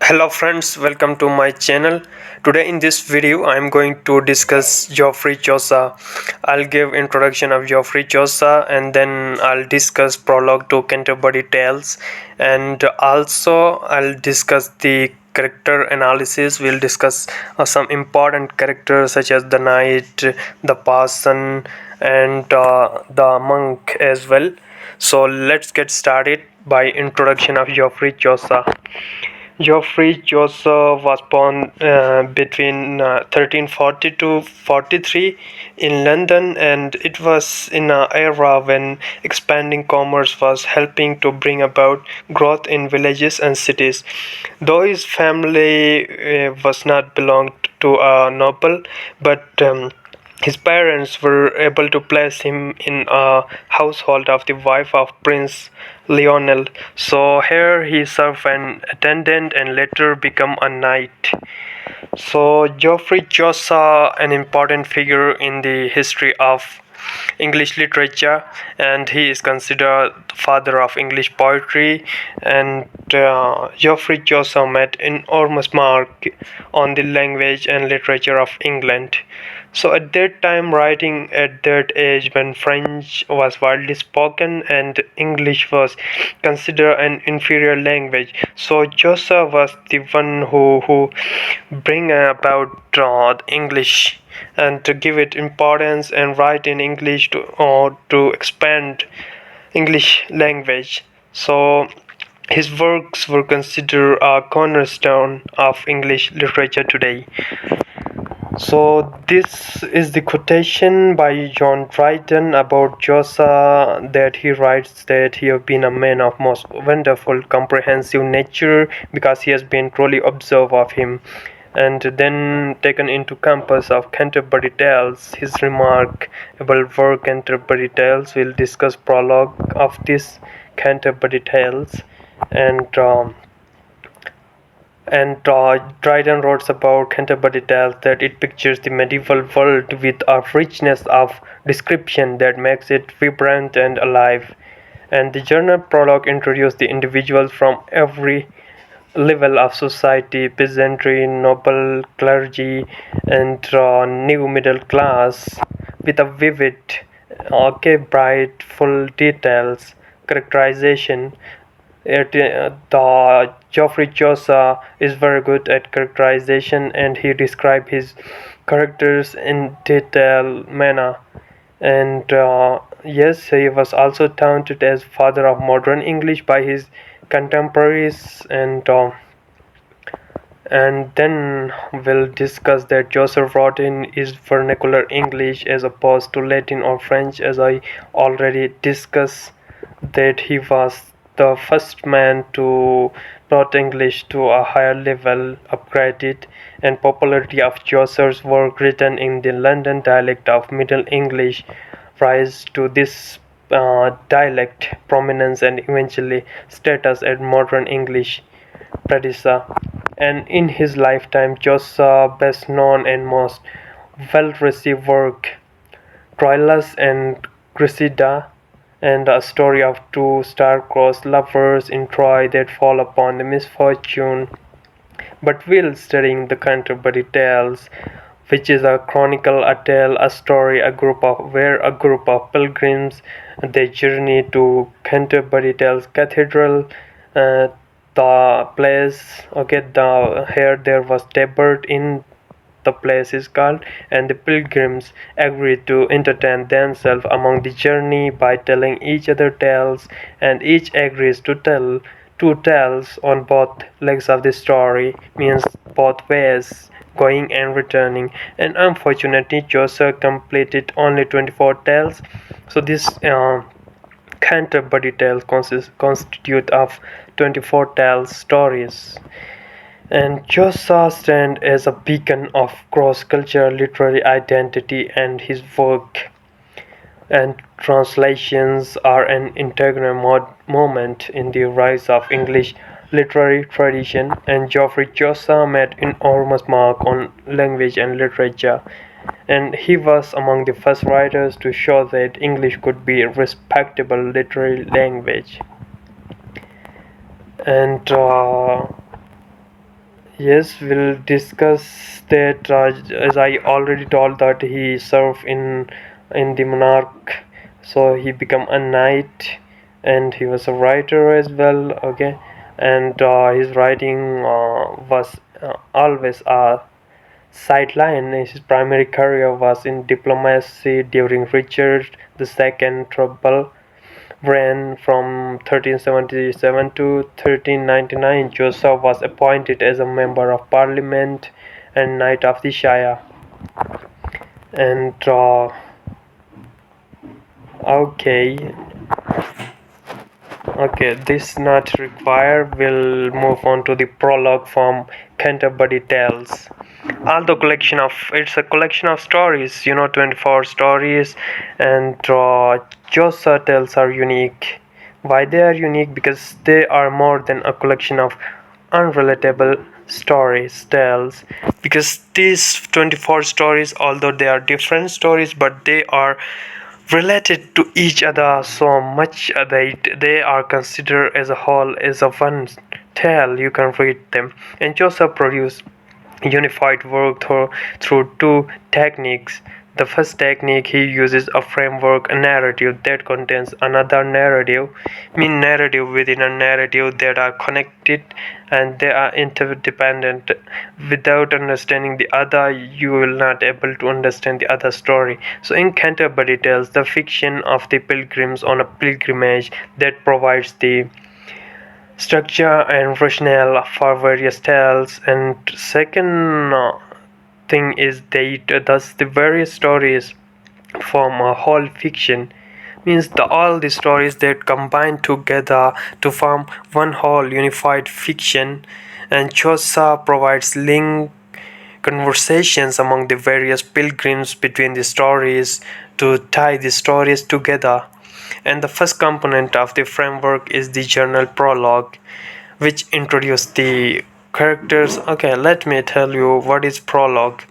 Hello friends, welcome to my channel. Today in this video I am going to discuss Geoffrey Chaucer. I'll give introduction of Geoffrey Chaucer and then I'll discuss Prologue to Canterbury Tales, and also I'll discuss the character analysis. We'll discuss some important characters such as the knight, the parson, and the monk as well. So let's get started by introduction of Geoffrey Chaucer. Geoffrey Chaucer was born between 1340 to 43 in London, and it was in an era when expanding commerce was helping to bring about growth in villages and cities. Though his family was not belonged to a noble, but his parents were able to place him in a household of the wife of Prince Lionel. So here he served an attendant and later become a knight. So Geoffrey Chaucer, an important figure in the history of English literature, and he is considered the father of English poetry. And Geoffrey Chaucer made enormous mark on the language and literature of England. So at that time, writing at that age when French was widely spoken and English was considered an inferior language, so Chaucer was the one who bring about English and to give it importance and write in English to expand English language. So his works were considered a cornerstone of English literature today. So this is the quotation by John Dryden about Chaucer, that he writes that he has been a man of most wonderful comprehensive nature because he has been truly observed of him. And then taken into compass of Canterbury Tales, his remarkable work Canterbury Tales will discuss prologue of this Canterbury Tales. And Dryden wrote about Canterbury Tales that it pictures the medieval world with a richness of description that makes it vibrant and alive. And the journal prologue introduced the individuals from every level of society: peasantry, noble, clergy, and new middle class, with a vivid, bright, full details characterization. The Geoffrey Chaucer is very good at characterization, and he describes his characters in detailed manner. And yes, he was also taunted as father of modern English by his contemporaries, and then we'll discuss that Chaucer wrote in his vernacular English as opposed to Latin or French, as I already discussed that he was the first man to brought English to a higher level, upgraded, and popularity of Chaucer's work written in the London dialect of Middle English rise to this dialect prominence and eventually status as modern English predecessor. And in his lifetime, Chaucer's best known and most well received work, Troilus and Cressida, and a story of two star-crossed lovers in Troy that fall upon the misfortune. But while studying the Canterbury Tales, which is a chronicle, a tale, a story, where a group of pilgrims they journey to Canterbury Tales Cathedral, uh, the place. Okay, here there was tabard in the place is called, and the pilgrims agreed to entertain themselves among the journey by telling each other tales, and each agrees to tell two tales on both legs of the story, means both ways, going and returning. And unfortunately, Chaucer completed only 24 tales. So this Canterbury Tales constitute of 24 tales stories. And Chaucer stands as a beacon of cross-cultural literary identity, and his work and translations are an integral moment in the rise of English literary tradition. And Geoffrey Chaucer made enormous mark on language and literature, and he was among the first writers to show that English could be a respectable literary language. And Yes, we'll discuss that. As I already told that he served in the monarch, so he became a knight, and he was a writer as well. Okay, and his writing was always a sideline. His primary career was in diplomacy during Richard II trouble ran from 1377 to 1399. Chaucer was appointed as a member of parliament and knight of the shire. And okay, okay, this not required. We'll move on to the prologue from Canterbury Tales. Although collection of it's a collection of stories, 24 stories, and Chaucer tales are unique. Why they are unique? Because they are more than a collection of unrelatable stories tales. Because these 24 stories, although they are different stories, but they are related to each other so much that they are considered as a whole as a one tale. You can read them. And Chaucer produced unified work through two techniques. The first technique, he uses a framework, a narrative that contains another narrative, mean narrative within a narrative that are connected and they are interdependent. Without understanding the other, you will not able to understand the other story. So in Canterbury Tales, the fiction of the pilgrims on a pilgrimage that provides the structure and rationale for various tales. And second thing is that thus the various stories form a whole fiction, means all the stories that combine together to form one whole unified fiction. And Chaucer provides link conversations among the various pilgrims between the stories to tie the stories together. And the first component of the framework is the journal prologue, which introduces the characters. Okay, let me tell you what is prologue.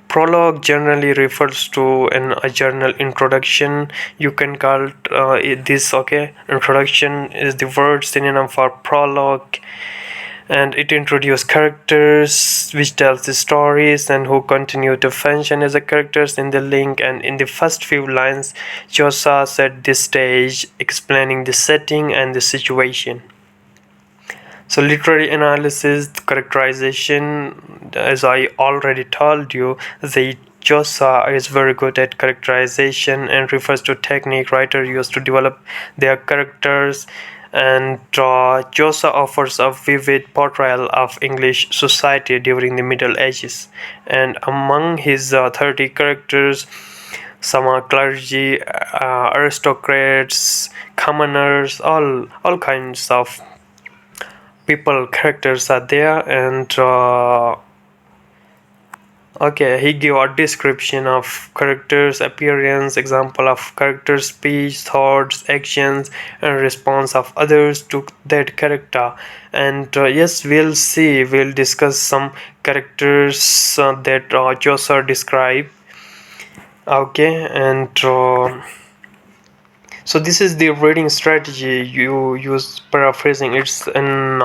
Prologue generally refers to a journal introduction. You can call this, okay. Introduction is the word synonym for prologue, and it introduces characters which tells the stories and who continue to function as the characters in the link. And in the first few lines, Chaucer set the stage, explaining the setting and the situation. So literary analysis, characterization, as I already told you, the Chaucer is very good at characterization and refers to technique writers use to develop their characters. And Chaucer offers a vivid portrayal of English society during the Middle Ages. And among his 30 characters, some are clergy, aristocrats, commoners, all kinds of people characters are there. And okay, he give a description of characters appearance, example of character speech, thoughts, actions, and response of others to that character. And yes, we'll discuss some characters that Chaucer describe. Okay, and so this is the reading strategy. You use paraphrasing. It's in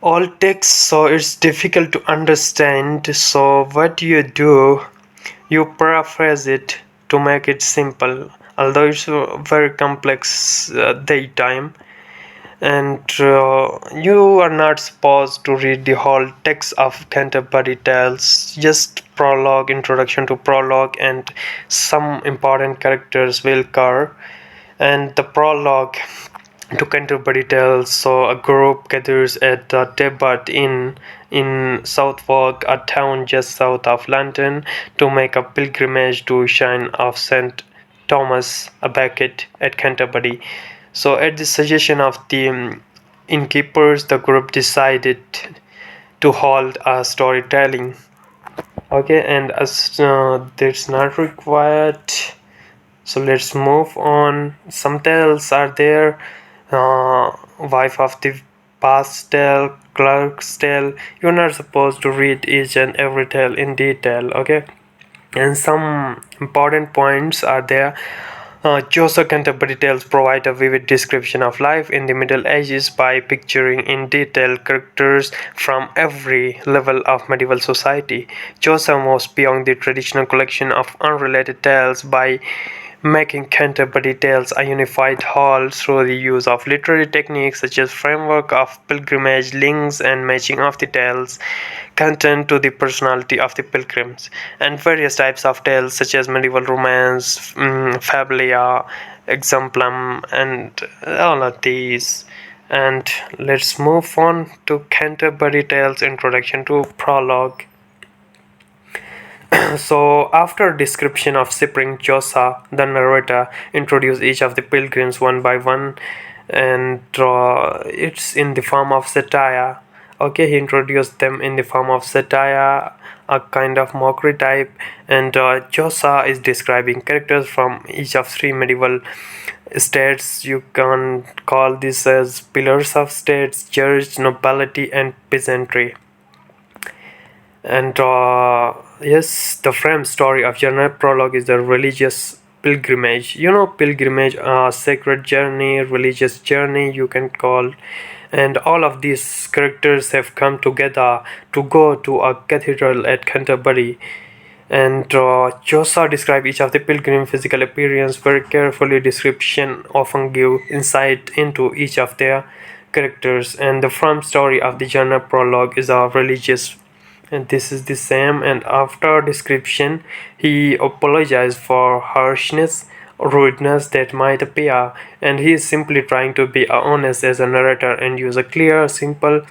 all text, so it's difficult to understand. So what you do, you paraphrase it to make it simple, although it's very complex daytime. And you are not supposed to read the whole text of Canterbury Tales, just prologue, introduction to prologue, and some important characters will occur. And the prologue to Canterbury Tales. So a group gathers at the Tebbutt Inn in Southwark, a town just south of London, to make a pilgrimage to shrine of St. Thomas a Becket at Canterbury. So at the suggestion of the innkeepers, the group decided to hold a storytelling. Okay, and as that's not required, so let's move on. Some tales are there. Wife of the past tale, clerk's tale. You're not supposed to read each and every tale in detail, okay? And some important points are there. Chaucer Canterbury tales provide a vivid description of life in the Middle Ages by picturing in detail characters from every level of medieval society. Chaucer moves beyond the traditional collection of unrelated tales by making Canterbury Tales a unified whole through the use of literary techniques such as framework of pilgrimage links and matching of the tales content to the personality of the pilgrims, and various types of tales such as medieval romance, fabula, exemplum, and all of these. And let's move on to Canterbury Tales Introduction to Prologue. So, after a description of shipwreck Chaucer, the narrator introduces each of the pilgrims one by one, and it's in the form of satire. Okay, he introduced them in the form of satire, a kind of mockery type, and Chaucer is describing characters from each of three medieval states. You can call this as pillars of states: church, nobility, and peasantry. And yes, the frame story of Journal Prologue is the religious pilgrimage. You know, pilgrimage, sacred journey, religious journey, you can call. And all of these characters have come together to go to a cathedral at Canterbury. And Chaucer describe each of the pilgrim physical appearance very carefully. Description often give insight into each of their characters. And the frame story of the Journal Prologue is a religious, and this is the same. And after description he apologized for harshness, rudeness that might appear, and he is simply trying to be honest as a narrator and use a clear, simple,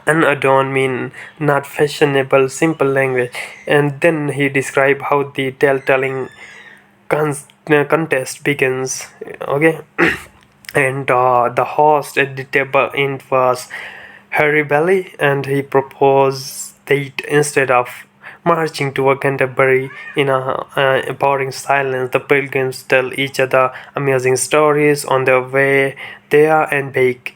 unadorned, mean not fashionable, simple language. And then he described how the tale-telling contest begins. Okay. And the host at the table in was Harry Bailey, and he proposed that instead of marching toward Canterbury in a boring silence, the pilgrims tell each other amusing stories on their way there and back.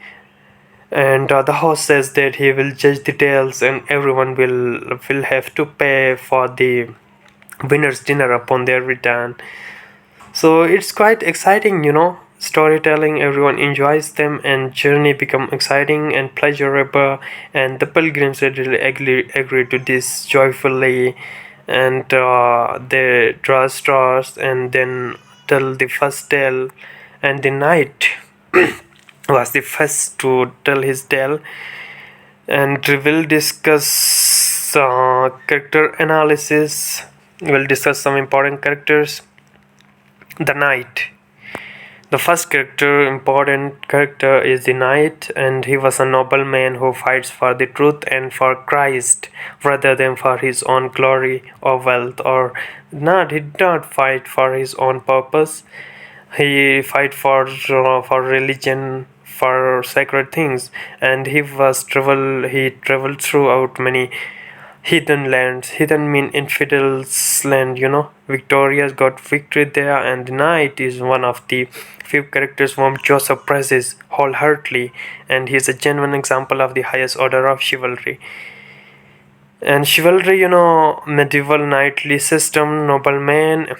And the host says that he will judge the tales, and everyone will have to pay for the winner's dinner upon their return. So it's quite exciting, you know. Storytelling, everyone enjoys them, and journey become exciting and pleasurable. And the pilgrims readily agree to this joyfully, and they draw straws and then tell the first tale. And the knight was the first to tell his tale, and we will discuss character analysis. We'll discuss some important characters. The knight. The first important character is the knight, and he was a nobleman who fights for the truth and for Christ rather than for his own glory or wealth. Or not, he did not fight for his own purpose. He fight for religion, for sacred things, and he traveled throughout many heathen lands. Heathen mean infidels land, you know. Victoria's got victory there, and the knight is one of the few characters whom Joseph praises wholeheartedly, and he is a genuine example of the highest order of chivalry. And chivalry, you know, medieval knightly system, nobleman,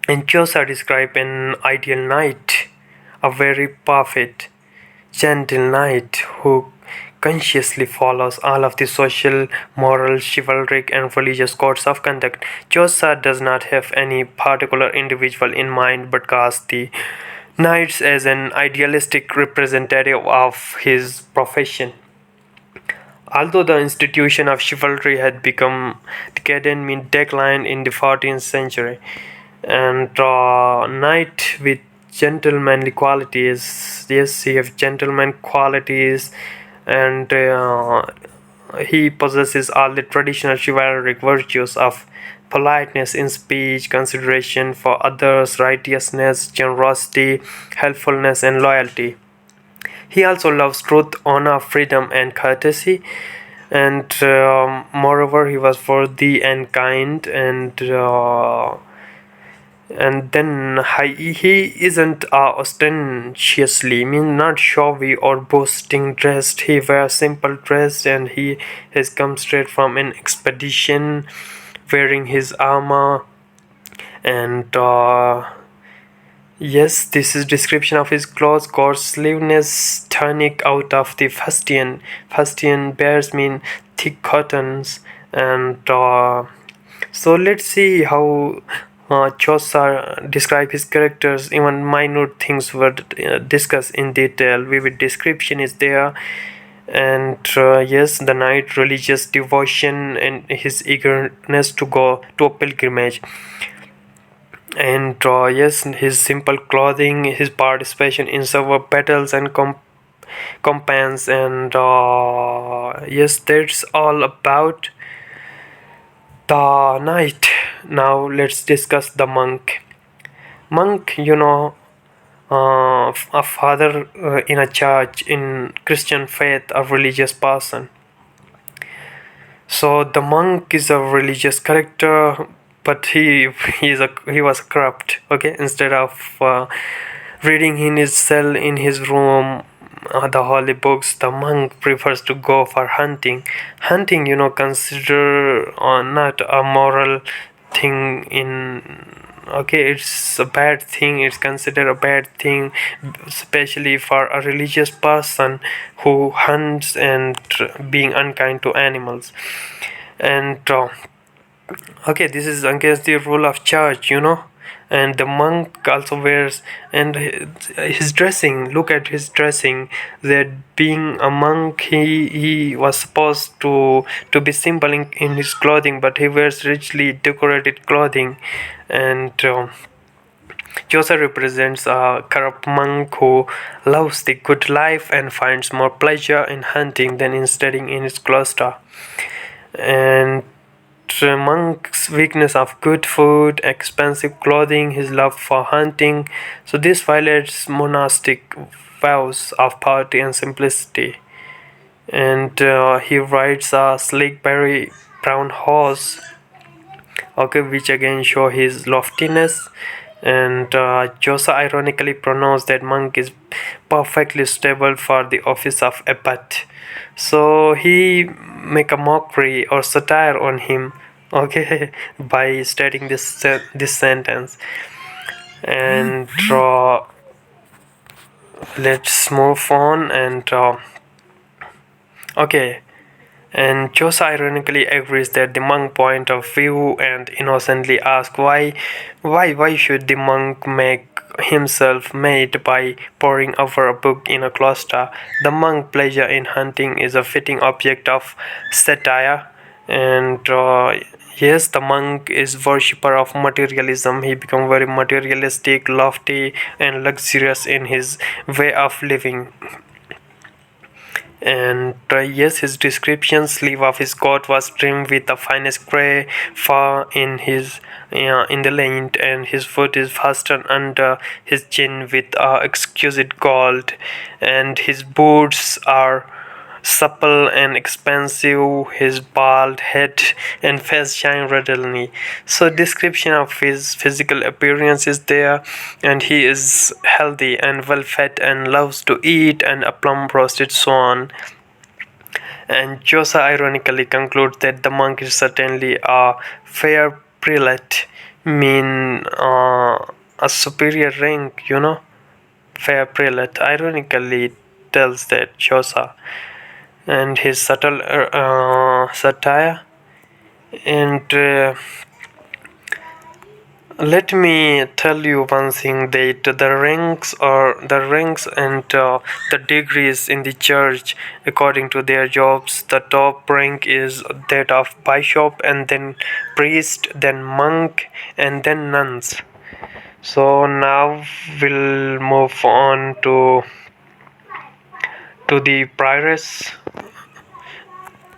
and Chaucer describe an ideal knight, a very perfect, gentle knight who consciously follows all of the social, moral, chivalric, and religious codes of conduct. Chaucer does not have any particular individual in mind but casts the knights as an idealistic representative of his profession. Although the institution of chivalry had become decadent, mean declined in the 14th century, and knight with gentlemanly qualities, yes, he have gentleman qualities, and he possesses all the traditional chivalric virtues of politeness in speech, consideration for others, righteousness, generosity, helpfulness, and loyalty. He also loves truth, honor, freedom, and courtesy. And moreover, he was worthy and kind, and then he isn't ostentatiously, mean not showy or boasting dressed. He wears simple dress, and he has come straight from an expedition wearing his armor, and Yes, this is description of his clothes, coarse sleeveless tunic out of the fustian. Fustian bears mean thick cottons, and so let's see how Chaucer describe his characters. Even minute things were discussed in detail. Vivid description is there, and yes, the knight religious devotion and his eagerness to go to a pilgrimage, and yes, his simple clothing, his participation in several battles and campaigns, and yes, that's all about the knight. Now let's discuss the monk. Monk, a father in a church in Christian faith, a religious person. So the monk is a religious character, but he was corrupt. Okay, instead of reading in his cell in his room the holy books, the monk prefers to go for hunting. Hunting, consider not a moral thing in. Okay, it's a bad thing, it's considered a bad thing, especially for a religious person who hunts and being unkind to animals. And okay, this is against the rule of church, and the monk also wears, and his dressing, look at his dressing, that being a monk, he was supposed to be simple in his clothing, but he wears richly decorated clothing. And Chaucer represents a corrupt monk who loves the good life and finds more pleasure in hunting than in studying in his cloister. And monk's weakness of good food, expensive clothing, his love for hunting. So this violates monastic vows of poverty and simplicity. And he rides a sleek berry brown horse, okay, which again show his loftiness. And Chaucer ironically pronounced that monk is perfectly stable for the office of abbot. So he make a mockery or satire on him, okay, by stating this sentence. And let's move on. And okay, and Chaucer ironically agrees that the monk point of view and innocently asks why should the monk make himself made by poring over a book in a cloister? The monk pleasure in hunting is a fitting object of satire. And yes, the monk is worshipper of materialism. He become very materialistic, lofty, and luxurious in his way of living. And yes, his description, sleeve of his coat was trimmed with the finest grey fur in the length, and his foot is fastened under his chin with exquisite gold, and his boots are supple and expansive. His bald head and face shine radiantly. So description of his physical appearance is there, and he is healthy and well fed and loves to eat and a plum roasted swan. And Chaucer ironically concludes that the monk is certainly a fair prelate, mean a superior rank, fair prelate. Ironically tells that Chaucer, and his subtle satire. And let me tell you one thing, that the ranks and the degrees in the church according to their jobs. The top rank is that of bishop, and then priest, then monk, and then nuns. So now we'll move on to the prioress,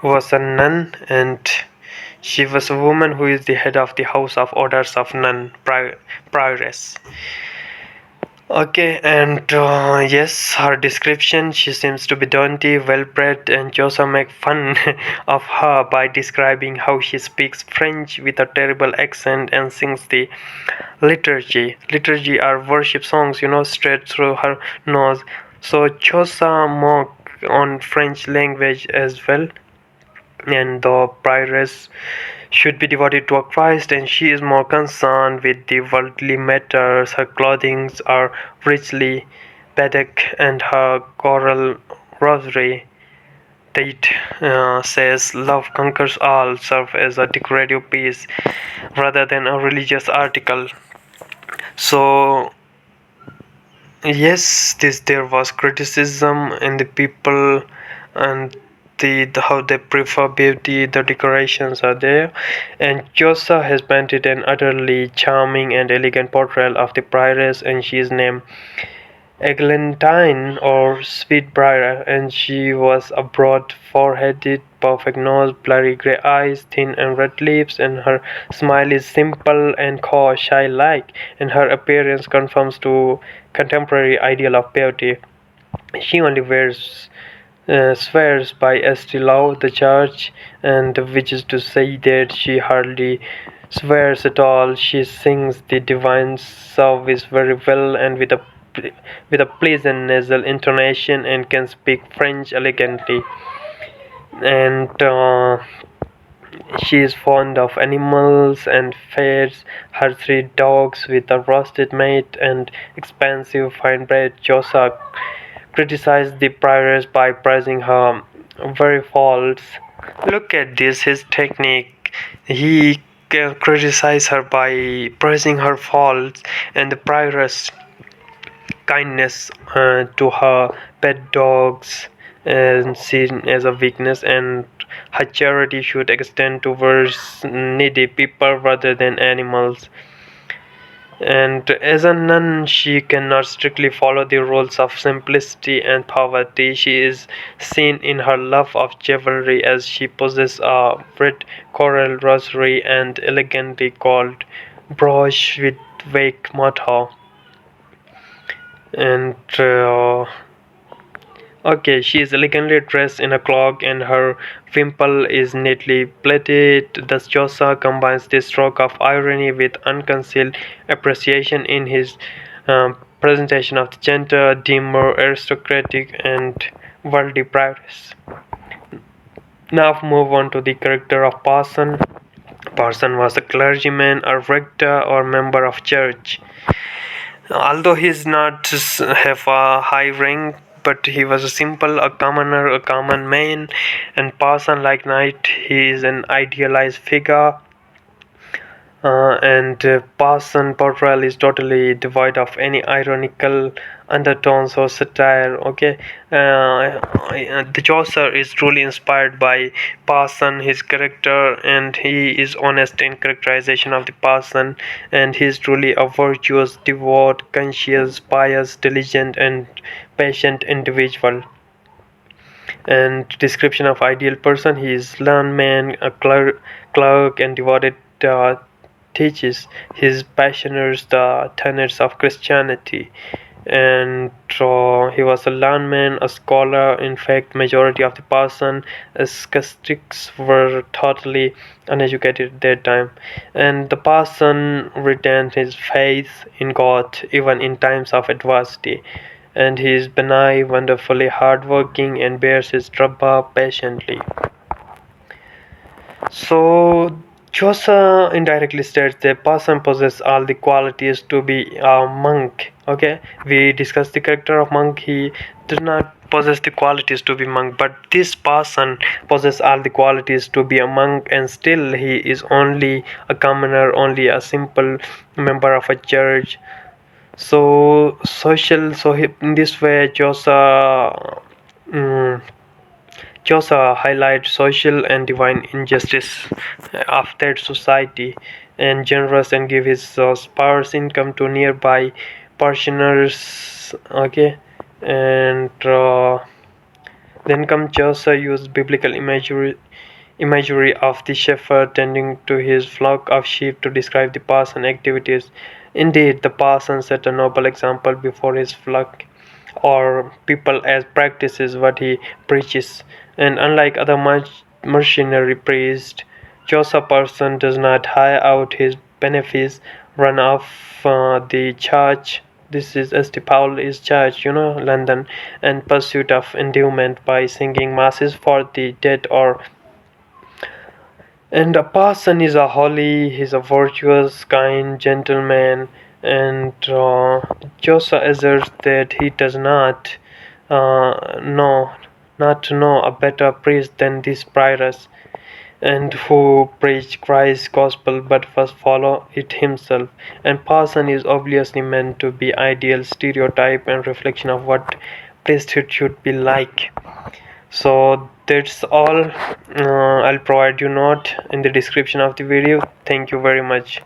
who was a nun, and she was a woman who is the head of the house of orders of nun, prioress. Okay, and yes, her description, she seems to be dainty, well-bred, and Chaucer make fun of her by describing how she speaks French with a terrible accent and sings the liturgy. Liturgy are worship songs, straight through her nose. So Chaucer mock on French language as well. and the prioress should be devoted to Christ, and she is more concerned with the worldly matters. Her clothings are richly bedecked, and her coral rosary that says love conquers all serve as a decorative piece rather than a religious article. So yes, this there was criticism in the people, and the how they prefer beauty, the decorations are there, and Chaucer has painted an utterly charming and elegant portrayal of the prioress, and she is named Eglantine or Sweetbriar, and she was a broad-foreheaded, perfect nose, blurry grey eyes, thin and red lips, and her smile is simple and shy-like, and her appearance conforms to contemporary ideal of beauty. She only wears swears by Estilau, the church, and which is to say that she hardly swears at all. She sings the divine service very well and with a pleasant nasal intonation, and can speak French elegantly. And she is fond of animals and feeds her three dogs with a roasted meat and expensive fine bread. Chaucer criticized the prioress by praising her very faults. Look at this, his technique. He criticized her by praising her faults, and the prioress kindness to her pet dogs and seen as a weakness, and her charity should extend towards needy people rather than animals. And as a nun, she cannot strictly follow the rules of simplicity and poverty. She is seen in her love of chivalry, as she possesses a red coral rosary and elegantly called brooch with vague motto. And okay, she is elegantly dressed in a cloak, and her wimple is neatly plaited. Thus, Chaucer combines this stroke of irony with unconcealed appreciation in his presentation of the gentle, demure, aristocratic, and worldly prioress. Now, move on to the character of Parson. Parson was a clergyman, a rector, or member of church. Although he is not have a high rank, but he was a simple, a commoner, a common man, and Parson like Knight, he is an idealized figure, and Parson portrayal is totally devoid of any ironical undertones or satire. Okay, the Chaucer is truly inspired by Parson, his character, and he is honest in characterization of the Parson, and he is truly a virtuous, devout, conscious, pious, diligent, and patient individual. And description of ideal person: he is learned man, a clerk, and devoted. Teaches his parishioners the tenets of Christianity, and he was a learned man, a scholar. In fact, majority of the Parson scholastics were totally uneducated at that time, and the Parson retained his faith in God even in times of adversity, and he is benign, wonderfully hardworking, and bears his trouble patiently. So Chaucer indirectly states that Parson possesses all the qualities to be a monk. Okay, we discussed the character of monk. He does not possess the qualities to be monk, but this Parson possesses all the qualities to be a monk, and still he is only a commoner, only a simple member of a church. So social. So in this way, mm, Chaucer highlights social and divine injustice of that society, and generous and give his sparse income to nearby parishioners. Okay, and then come Chaucer used biblical imagery of the shepherd tending to his flock of sheep to describe the parson activities. Indeed, the parson set a noble example before his flock or people as practices what he preaches. And unlike other mercenary priests, Chaucer Parson does not hire out his benefice, run off the church. This is St. Paul's Church, London, and pursuit of endowment by singing masses for the dead or And a parson is a holy, he's a virtuous, kind gentleman, and Chaucer asserts that he does not know, not to know a better priest than this Prioress, and who preached Christ's gospel but first follow it himself. And Parson is obviously meant to be ideal stereotype and reflection of what priesthood should be like. So that's all. I'll provide you note in the description of the video. Thank you very much.